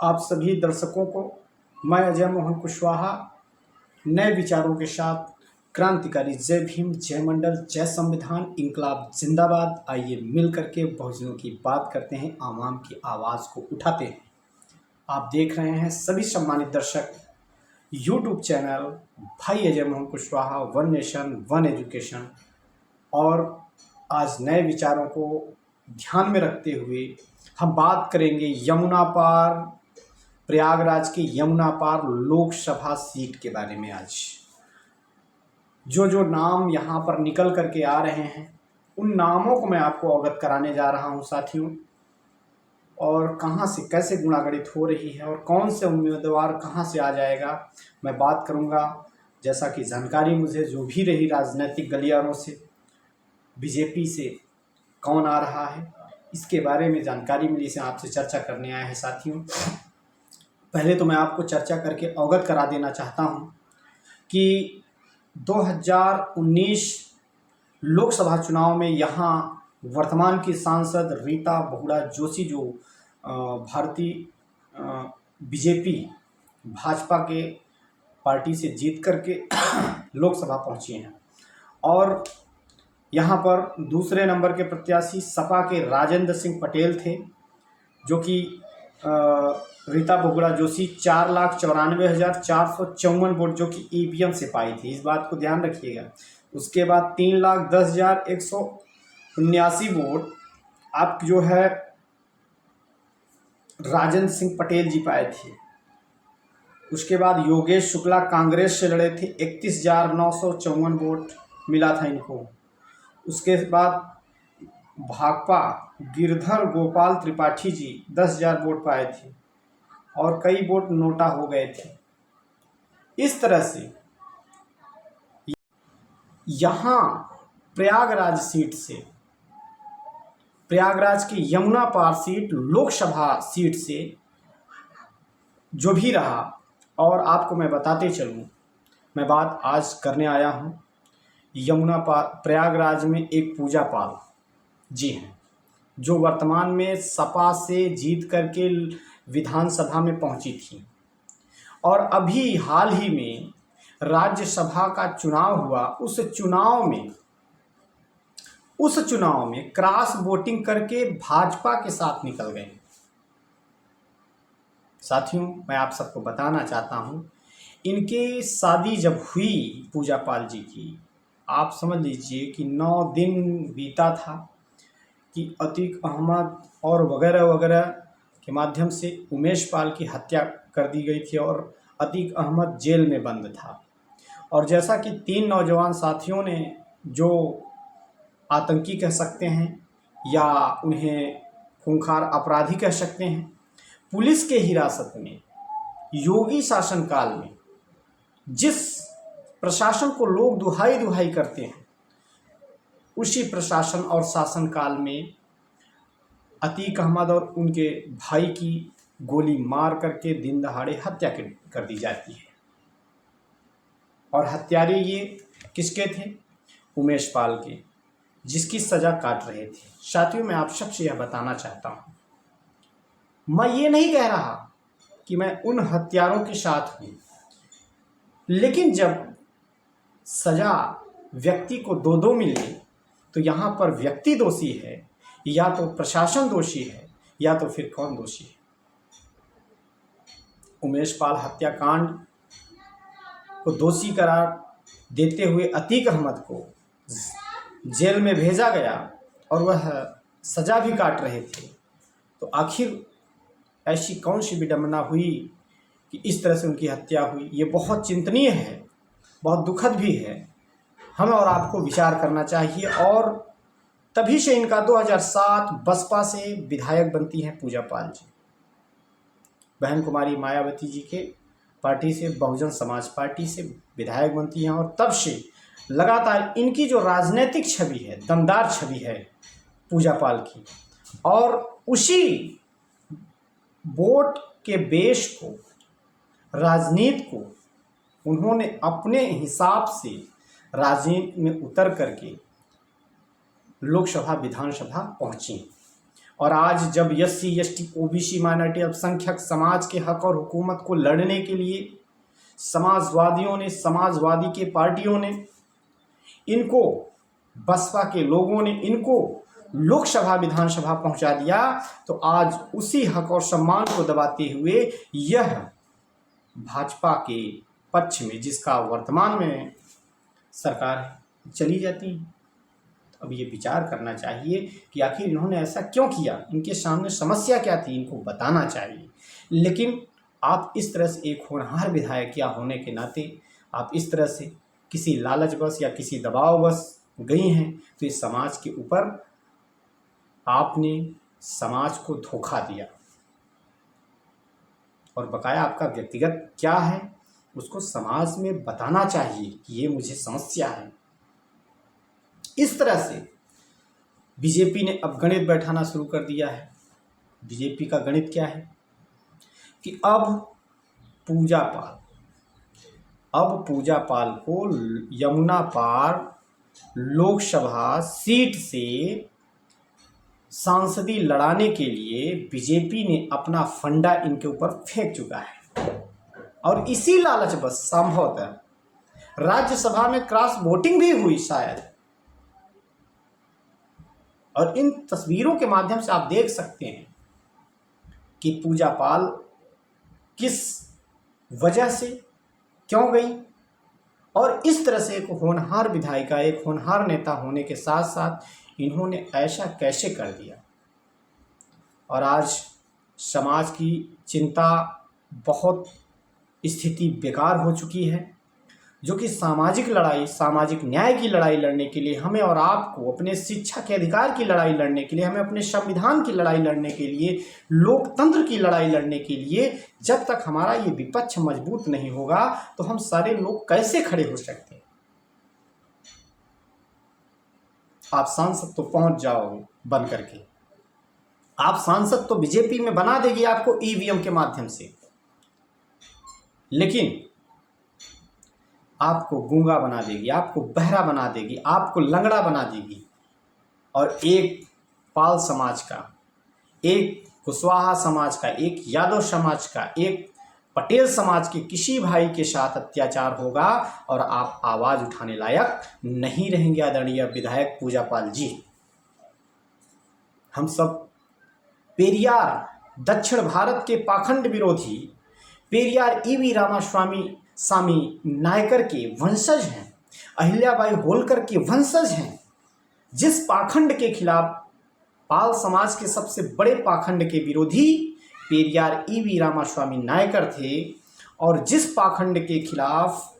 आप सभी दर्शकों को मैं अजय मोहन कुशवाहा नए विचारों के साथ क्रांतिकारी जय भीम, जय मंडल, जय संविधान, इंकलाब जिंदाबाद। आइए मिल करके बहुजनों की बात करते हैं, आवाम की आवाज़ को उठाते हैं। आप देख रहे हैं सभी सम्मानित दर्शक यूट्यूब चैनल भाई Ajay Mohan Kushwaha, one nation one education. और आज नए विचारों को ध्यान में रखते हुए हम बात करेंगे यमुना पार, प्रयागराज के यमुना पार लोकसभा सीट के बारे में। आज जो नाम यहाँ पर निकल करके आ रहे हैं उन नामों को मैं आपको अवगत कराने जा रहा हूँ साथियों, और कहाँ से कैसे गुणागणित हो रही है और कौन से उम्मीदवार कहाँ से आ जाएगा मैं बात करूँगा। जैसा कि जानकारी मुझे जो भी रही राजनीतिक गलियारों से, बीजेपी से कौन आ रहा है इसके बारे में जानकारी मिली से आपसे चर्चा करने आए हैं साथियों। पहले तो मैं आपको चर्चा करके अवगत करा देना चाहता हूं कि 2019 लोकसभा चुनाव में यहां वर्तमान की सांसद रीता बहुगुणा जोशी जो भारतीय बीजेपी भाजपा के पार्टी से जीत करके लोकसभा पहुंची हैं, और यहाँ पर दूसरे नंबर के प्रत्याशी सपा के राजेंद्र सिंह पटेल थे, जो कि रीता बहुगुणा जोशी 4,94,454 वोट जो कि ईवीएम से पाई थी, इस बात को ध्यान रखिएगा। उसके बाद 3,10,179 वोट आप जो है राजेंद्र सिंह पटेल जी पाए थे। उसके बाद योगेश शुक्ला कांग्रेस से लड़े थे, 31,954 वोट मिला था इनको। उसके बाद भाकपा गिरधर गोपाल त्रिपाठी जी 10,000 वोट पाए थे और कई वोट नोटा हो गए थे। इस तरह से यहाँ प्रयागराज सीट से, प्रयागराज की यमुना पार सीट लोकसभा सीट से जो भी रहा, और आपको मैं बताते चलूँ, मैं बात आज करने आया हूँ यमुना पार प्रयागराज में एक पूजा पाल जी हैं, जो वर्तमान में सपा से जीत करके विधानसभा में पहुंची थी, और अभी हाल ही में राज्यसभा का चुनाव हुआ। उस चुनाव में क्रॉस वोटिंग करके भाजपा के साथ निकल गए। साथियों, मैं आप सबको बताना चाहता हूं, इनकी शादी जब हुई पूजा पाल जी की, आप समझ लीजिए कि 9 दिन बीता था कि अतीक अहमद और वगैरह वगैरह के माध्यम से उमेश पाल की हत्या कर दी गई थी और अतीक अहमद जेल में बंद था। और जैसा कि 3 नौजवान साथियों ने, जो आतंकी कह सकते हैं या उन्हें खूंखार अपराधी कह सकते हैं, पुलिस के हिरासत में योगी शासनकाल में जिस प्रशासन को लोग दुहाई करते हैं, उसी प्रशासन और शासनकाल में अतीक अहमद और उनके भाई की गोली मार करके दिन दहाड़े हत्या कर दी जाती है। और हत्यारे ये किसके थे? उमेश पाल के, जिसकी सज़ा काट रहे थे। साथियों, मैं आप सबसे यह बताना चाहता हूँ, मैं ये नहीं कह रहा कि मैं उन हत्यारों के साथ हूँ, लेकिन जब सज़ा व्यक्ति को दो मिले तो यहाँ पर व्यक्ति दोषी है या तो प्रशासन दोषी है या तो फिर कौन दोषी है? उमेश पाल हत्याकांड को दोषी करार देते हुए अतीक अहमद को जेल में भेजा गया और वह सज़ा भी काट रहे थे। तो आखिर ऐसी कौन सी विडंबना हुई कि इस तरह से उनकी हत्या हुई? ये बहुत चिंतनीय है, बहुत दुखद भी है। हमें और आपको विचार करना चाहिए। और तभी से इनका 2007 बसपा से विधायक बनती हैं पूजा पाल जी, बहन कुमारी मायावती जी के पार्टी से, बहुजन समाज पार्टी से विधायक बनती हैं। और तब से लगातार इनकी जो राजनीतिक छवि है, दमदार छवि है पूजा पाल की, और उसी वोट के बेस को, राजनीति को उन्होंने अपने हिसाब से राजनीति में उतर करके लोकसभा विधानसभा पहुंची। और आज जब SC ST OBC माइनॉरिटी अल्पसंख्यक समाज के हक और हुकूमत को लड़ने के लिए समाजवादियों ने, समाजवादी के पार्टियों ने इनको, बसपा के लोगों ने इनको लोकसभा विधानसभा पहुंचा दिया, तो आज उसी हक और सम्मान को दबाते हुए यह भाजपा के पक्ष में, जिसका वर्तमान में सरकार चली जाती है, तो अब ये विचार करना चाहिए कि आखिर इन्होंने ऐसा क्यों किया, इनके सामने समस्या क्या थी, इनको बताना चाहिए। लेकिन आप इस तरह से एक होनहार विधायक या होने के नाते आप इस तरह से किसी लालचवश या किसी दबाववश गई हैं, तो इस समाज के ऊपर आपने समाज को धोखा दिया, और बकाया आपका व्यक्तिगत क्या है उसको समाज में बताना चाहिए कि ये मुझे समस्या है। इस तरह से बीजेपी ने अब गणित बैठाना शुरू कर दिया है। बीजेपी का गणित क्या है कि अब पूजा पाल को यमुना पार लोकसभा सीट से सांसदी लड़ाने के लिए बीजेपी ने अपना फंडा इनके ऊपर फेंक चुका है, और इसी लालचवश संभवतः राज्यसभा में क्रॉस वोटिंग भी हुई शायद। और इन तस्वीरों के माध्यम से आप देख सकते हैं कि पूजा पाल किस वजह से क्यों गई, और इस तरह से एक होनहार विधायिका, एक होनहार नेता होने के साथ साथ इन्होंने ऐसा कैसे कर दिया। और आज समाज की चिंता, बहुत स्थिति बेकार हो चुकी है, जो कि सामाजिक लड़ाई, सामाजिक न्याय की लड़ाई लड़ने के लिए हमें और आपको, अपने शिक्षा के अधिकार की लड़ाई लड़ने के लिए, हमें अपने संविधान की लड़ाई लड़ने के लिए, लोकतंत्र की लड़ाई लड़ने के लिए, जब तक हमारा ये विपक्ष मजबूत नहीं होगा तो हम सारे लोग कैसे खड़े हो सकते हैं। आप सांसद तो पहुंच जाओगे बन करके, आप सांसद तो बीजेपी में बना देगी आपको ईवीएम के माध्यम से, लेकिन आपको गूंगा बना देगी, आपको बहरा बना देगी, आपको लंगड़ा बना देगी। और एक पाल समाज का, एक कुशवाहा समाज का, एक यादव समाज का, एक पटेल समाज के किसी भाई के साथ अत्याचार होगा और आप आवाज उठाने लायक नहीं रहेंगे। आदरणीय विधायक पूजा पाल जी, हम सब पेरियार, दक्षिण भारत के पाखंड विरोधी पेरियार ईवी रामास्वामी नायकर के वंशज हैं, अहिल्याबाई होलकर के वंशज हैं। जिस पाखंड के खिलाफ, पाल समाज के सबसे बड़े पाखंड के विरोधी पेरियार ईवी रामास्वामी नायकर थे, और जिस पाखंड के खिलाफ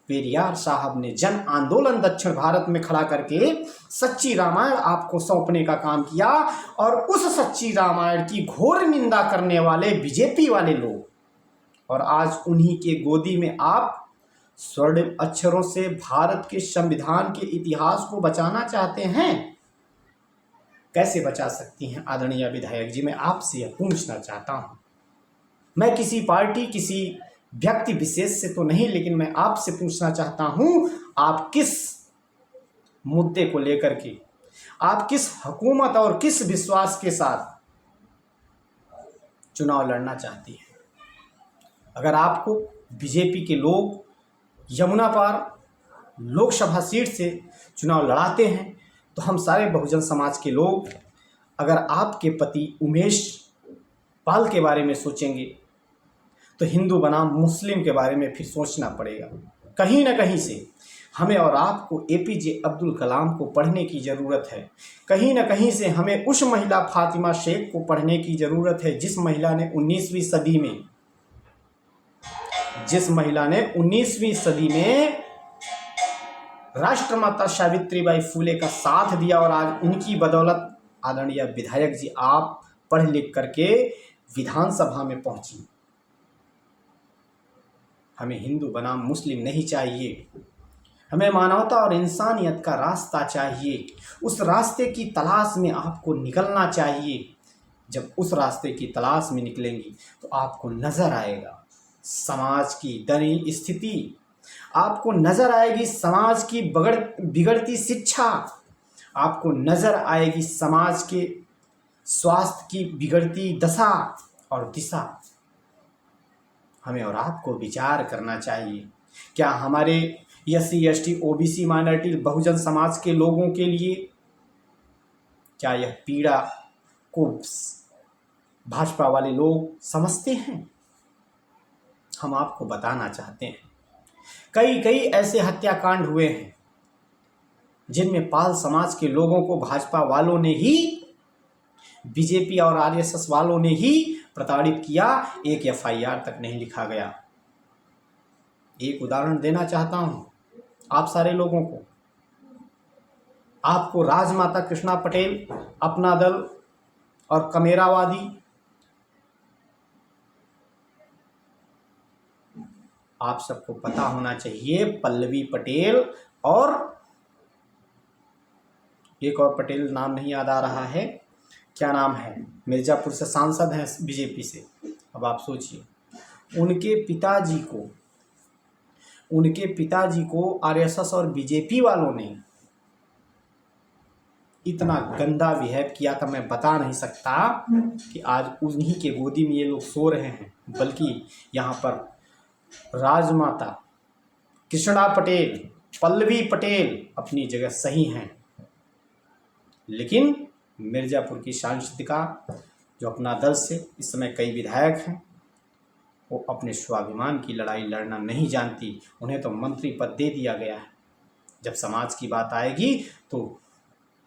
पेरियार साहब ने जन आंदोलन दक्षिण भारत में खड़ा करके सच्ची रामायण आपको सौंपने का काम किया, और उस सच्ची रामायण की घोर निंदा करने वाले बीजेपी वाले लोग, और आज उन्हीं के गोदी में आप स्वर्णिम अक्षरों से भारत के संविधान के इतिहास को बचाना चाहते हैं। कैसे बचा सकती हैं आदरणीय विधायक जी? मैं आपसे यह पूछना चाहता हूं। मैं किसी पार्टी, किसी व्यक्ति विशेष से तो नहीं, लेकिन मैं आपसे पूछना चाहता हूं, आप किस मुद्दे को लेकर के, आप किस हुकूमत और किस विश्वास के साथ चुनाव लड़ना चाहती हैं? अगर आपको बीजेपी के लोग यमुना पार लोकसभा सीट से चुनाव लड़ाते हैं, तो हम सारे बहुजन समाज के लोग अगर आपके पति उमेश पाल के बारे में सोचेंगे, तो हिंदू बनाम मुस्लिम के बारे में फिर सोचना पड़ेगा। कहीं ना कहीं से हमें और आपको APJ अब्दुल कलाम को पढ़ने की ज़रूरत है। कहीं ना कहीं से हमें उस महिला फातिमा शेख को पढ़ने की ज़रूरत है, जिस महिला ने 19वीं सदी में राष्ट्रमाता सावित्रीबाई फुले का साथ दिया, और आज उनकी बदौलत आदरणीय विधायक जी आप पढ़ लिख करके विधानसभा में पहुंची। हमें हिंदू बनाम मुस्लिम नहीं चाहिए, हमें मानवता और इंसानियत का रास्ता चाहिए। उस रास्ते की तलाश में आपको निकलना चाहिए। जब उस रास्ते की तलाश में निकलेंगी तो आपको नजर आएगा समाज की दयनीय स्थिति, आपको नजर आएगी समाज की बिगड़ती शिक्षा, आपको नजर आएगी समाज के स्वास्थ्य की बिगड़ती दशा और दिशा हमें और आपको विचार करना चाहिए। क्या हमारे SC ST OBC minority Bahujan Samaj के लोगों के लिए क्या यह पीड़ा को भाजपा वाले लोग समझते हैं? हम आपको बताना चाहते हैं, कई कई ऐसे हत्याकांड हुए हैं जिनमें पाल समाज के लोगों को भाजपा वालों ने ही, बीजेपी और RSS वालों ने ही प्रताड़ित किया। एक FIR तक नहीं लिखा गया। एक उदाहरण देना चाहता हूं आप सारे लोगों को। आपको राजमाता कृष्णा पटेल, अपना दल और कमेरावादी, आप सबको पता होना चाहिए, पल्लवी पटेल और एक और पटेल, नाम नहीं याद आ रहा है, क्या नाम है, मिर्जापुर से सांसद हैं बीजेपी से। अब आप सोचिए, उनके पिताजी को RSS और बीजेपी वालों ने इतना गंदा बिहेव किया था, मैं बता नहीं सकता कि आज उन्हीं के गोदी में ये लोग सो रहे हैं। बल्कि यहाँ पर राजमाता कृष्णा पटेल, पल्लवी पटेल अपनी जगह सही हैं, लेकिन मिर्जापुर की सांसदिका जो अपना दल से इस समय कई विधायक हैं, वो अपने स्वाभिमान की लड़ाई लड़ना नहीं जानती। उन्हें तो मंत्री पद दे दिया गया है। जब समाज की बात आएगी तो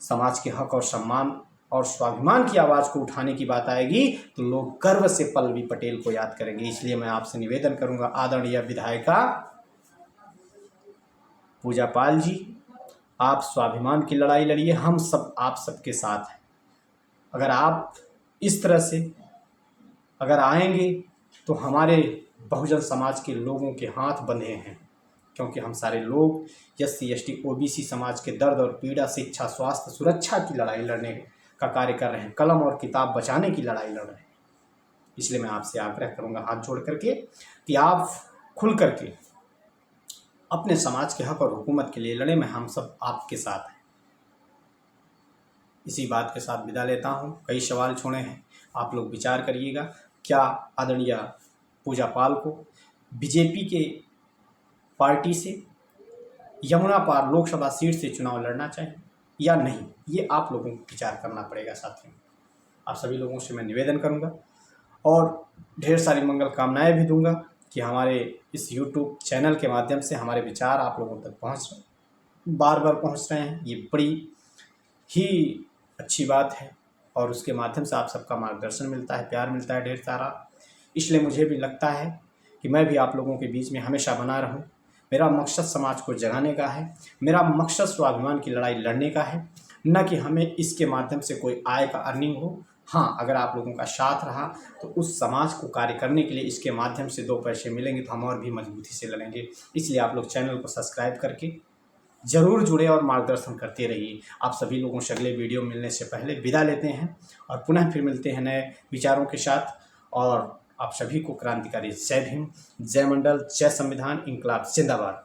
समाज के हक और सम्मान और स्वाभिमान की आवाज़ को उठाने की बात आएगी तो लोग गर्व से पल्लवी पटेल को याद करेंगे। इसलिए मैं आपसे निवेदन करूंगा, आदरणीय विधायिका पूजा पाल जी, आप स्वाभिमान की लड़ाई लड़िए, हम सब आप सबके साथ हैं। अगर आप इस तरह से अगर आएंगे तो हमारे बहुजन समाज के लोगों के हाथ बंधे हैं, क्योंकि हम सारे लोग SC ST OBC समाज के दर्द और पीड़ा, शिक्षा, स्वास्थ्य, सुरक्षा की लड़ाई लड़ने का कार्य कर रहे हैं, कलम और किताब बचाने की लड़ाई लड़ रहे हैं। इसलिए मैं आपसे आग्रह करूंगा हाथ जोड़ करके कि आप खुल करके अपने समाज के हक और हुकूमत के लिए लड़े। मैं हम सब आपके साथ हैं। इसी बात के साथ विदा लेता हूं। कई सवाल छोड़े हैं, आप लोग विचार करिएगा। क्या आदरणीय पूजा पाल को बीजेपी के पार्टी से यमुना पार लोकसभा सीट से चुनाव लड़ना चाहिए या नहीं, ये आप लोगों को विचार करना पड़ेगा। साथियों, आप सभी लोगों से मैं निवेदन करूंगा और ढेर सारी मंगल कामनाएं भी दूंगा कि हमारे इस YouTube चैनल के माध्यम से हमारे विचार आप लोगों तक बार बार पहुंच रहे हैं। ये बड़ी ही अच्छी बात है और उसके माध्यम से आप सबका मार्गदर्शन मिलता है, प्यार मिलता है ढेर सारा। इसलिए मुझे भी लगता है कि मैं भी आप लोगों के बीच में हमेशा बना रहूं। मेरा मकसद समाज को जगाने का है, मेरा मकसद स्वाभिमान की लड़ाई लड़ने का है, न कि हमें इसके माध्यम से कोई आय का अर्निंग हो। हाँ, अगर आप लोगों का साथ रहा तो उस समाज को कार्य करने के लिए इसके माध्यम से 2 पैसे मिलेंगे तो हम और भी मजबूती से लड़ेंगे। इसलिए आप लोग चैनल को सब्सक्राइब करके जरूर जुड़े और मार्गदर्शन करते रहिए। आप सभी लोगों से अगले वीडियो मिलने से पहले विदा लेते हैं और पुनः फिर मिलते हैं नए विचारों के साथ। और आप सभी को क्रांतिकारी जय भीम, जय मंडल, जय संविधान, इंकलाब जिंदाबाद।